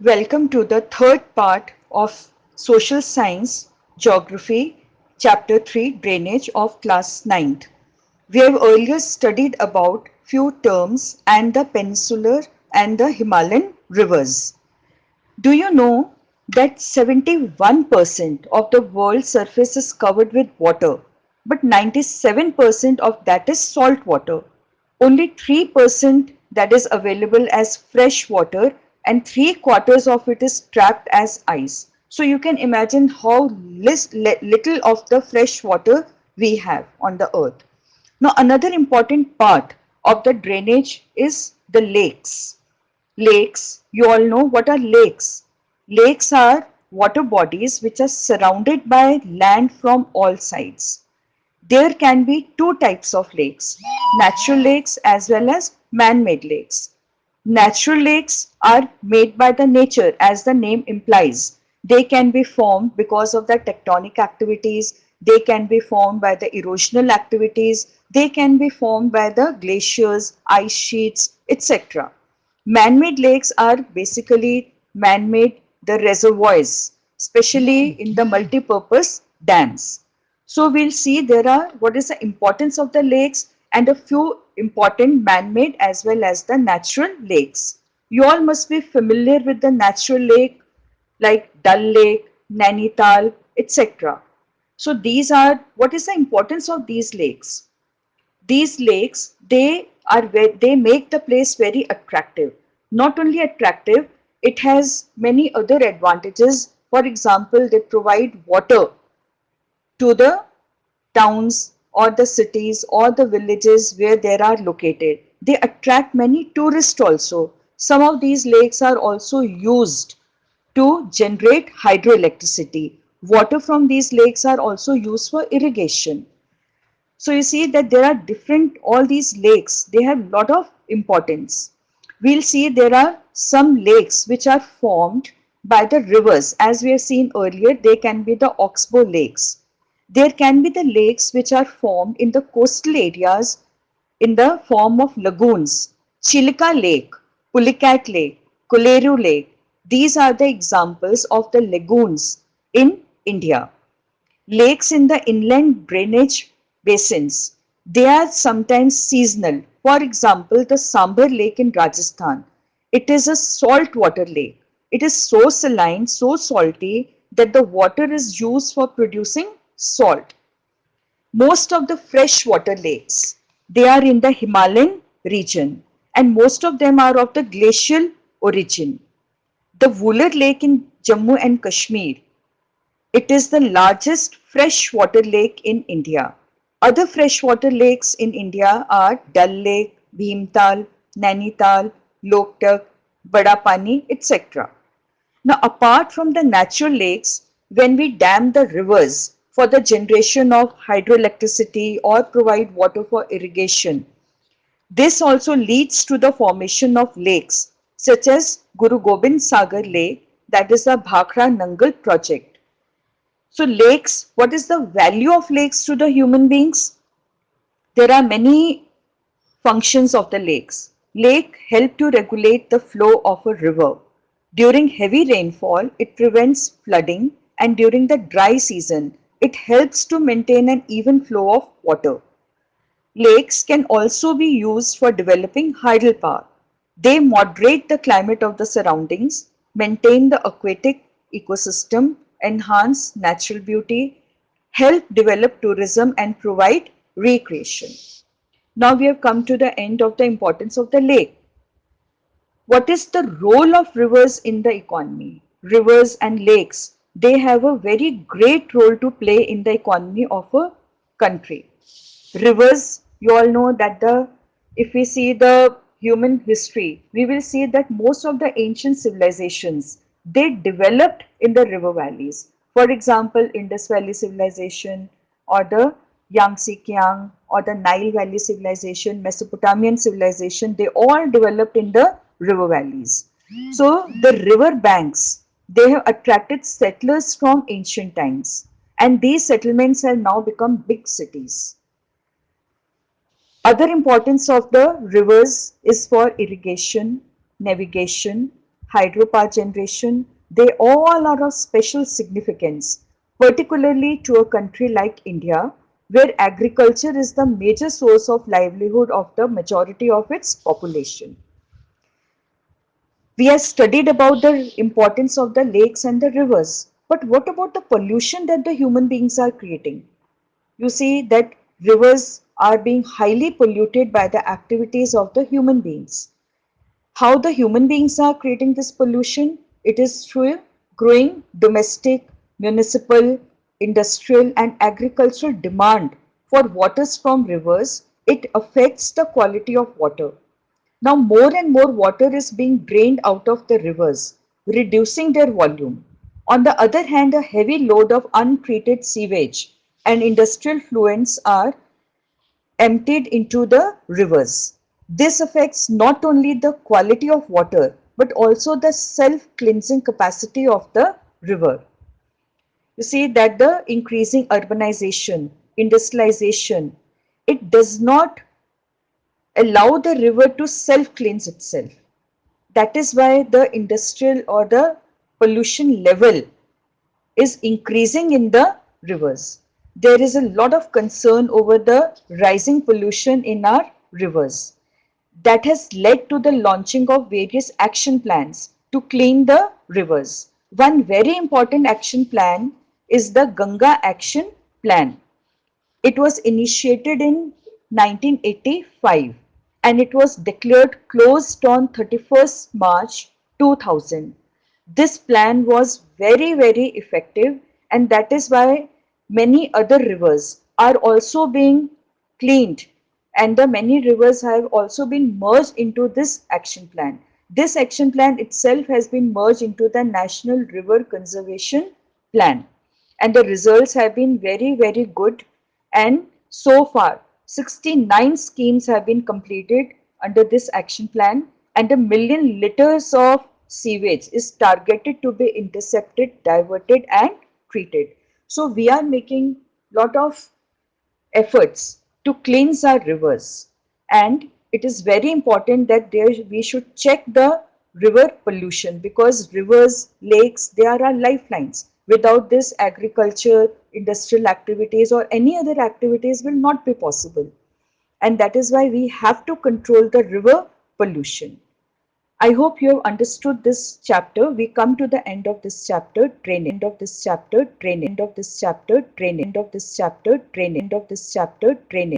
Welcome to the third part of Social Science, Geography, Chapter 3, Drainage of Class 9th. We have earlier studied about few terms and the peninsular and the Himalayan rivers. Do you know that 71% of the world's surface is covered with water, but 97% of that is salt water? Only 3% that is available as fresh water and three quarters of it is trapped as ice. So you can imagine how little of the fresh water we have on the earth. Now another important part of the drainage is the lakes. Lakes, you all know what are lakes. Lakes are water bodies which are surrounded by land from all sides. There can be two types of lakes, natural lakes as well as man-made lakes. Natural lakes are made by the nature as the name implies. They can be formed because of the tectonic activities, they can be formed by the erosional activities, they can be formed by the glaciers, ice sheets, etc. Man-made lakes are basically man-made the reservoirs, especially in the multi-purpose dams. So we'll see there are what is the importance of the lakes and a few important man-made as well as the natural lakes. You all must be familiar with the natural lake like Dal Lake, Nainital, etc. So these are what is the importance of these lakes? These lakes they make the place very attractive. Not only attractive, it has many other advantages. For example, they provide water to the towns or the cities or the villages where they are located. They attract many tourists also. Some of these lakes are also used to generate hydroelectricity. Water from these lakes are also used for irrigation. So you see that there are different, all these lakes, they have lot of importance. We'll see there are some lakes which are formed by the rivers. As we have seen earlier, they can be the oxbow lakes. There can be the lakes which are formed in the coastal areas in the form of lagoons. Chilka Lake, Pulicat Lake, Koleru Lake. These are the examples of the lagoons in India. Lakes in the inland drainage basins, they are sometimes seasonal. For example, the Sambar Lake in Rajasthan. It is a saltwater lake. It is so saline, so salty that the water is used for producing salt. Most of the freshwater lakes, they are in the Himalayan region and most of them are of the glacial origin. The Vular Lake in Jammu and Kashmir, it is the largest freshwater lake in India. Other freshwater lakes in India are Dal Lake, Bhimtal, Nainital, Loktak, Badapani, etc. Now, apart from the natural lakes, when we dam the rivers for the generation of hydroelectricity or provide water for irrigation, this also leads to the formation of lakes such as Guru Gobind Sagar Lake, that is the Bhakra Nangal project. So lakes, what is the value of lakes to the human beings? There are many functions of the lakes. Lake help to regulate the flow of a river. During heavy rainfall, it prevents flooding, and during the dry season, it helps to maintain an even flow of water. Lakes can also be used for developing hydropower. They moderate the climate of the surroundings, maintain the aquatic ecosystem, enhance natural beauty, help develop tourism and provide recreation. Now we have come to the end of the importance of the lake. What is the role of rivers in the economy? Rivers and lakes, they have a very great role to play in the economy of a country. Rivers, you all know that if we see the human history, we will see that most of the ancient civilizations, they developed in the river valleys. For example, Indus Valley civilization or the Yangtze Kiang or the Nile Valley civilization, Mesopotamian civilization, they all developed in the river valleys. So the river banks, they have attracted settlers from ancient times, and these settlements have now become big cities. Other importance of the rivers is for irrigation, navigation, hydropower generation, they all are of special significance, particularly to a country like India, where agriculture is the major source of livelihood of the majority of its population. We have studied about the importance of the lakes and the rivers, but what about the pollution that the human beings are creating? You see that rivers are being highly polluted by the activities of the human beings. How the human beings are creating this pollution? It is through growing domestic, municipal, industrial and agricultural demand for waters from rivers. It affects the quality of water. Now more and more water is being drained out of the rivers, reducing their volume. On the other hand, a heavy load of untreated sewage and industrial fluents are emptied into the rivers. This affects not only the quality of water but also the self-cleansing capacity of the river. You see that the increasing urbanization, industrialization, it does not allow the river to self-cleanse itself. That is why the industrial or the pollution level is increasing in the rivers. There is a lot of concern over the rising pollution in our rivers. That has led to the launching of various action plans to clean the rivers. One very important action plan is the Ganga Action Plan. It was initiated in 1985 and it was declared closed on 31st March 2000. This plan was very effective, and that is why many other rivers are also being cleaned, and the many rivers have also been merged into this action plan. This action plan itself has been merged into the National River Conservation Plan, and the results have been very good. And so far 69 schemes have been completed under this action plan, and 1 million liters of sewage is targeted to be intercepted, diverted and treated. So we are making lot of efforts to cleanse our rivers, and it is very important that we should check the river pollution, because rivers, lakes, they are our lifelines. Without this, agriculture, industrial activities or any other activities will not be possible, and that is why we have to control the river pollution. I hope you have understood this chapter. We come to the end of this chapter, drainage. End of this chapter, drainage. End of this chapter, drainage. End of this chapter, drainage. End of this chapter, drainage.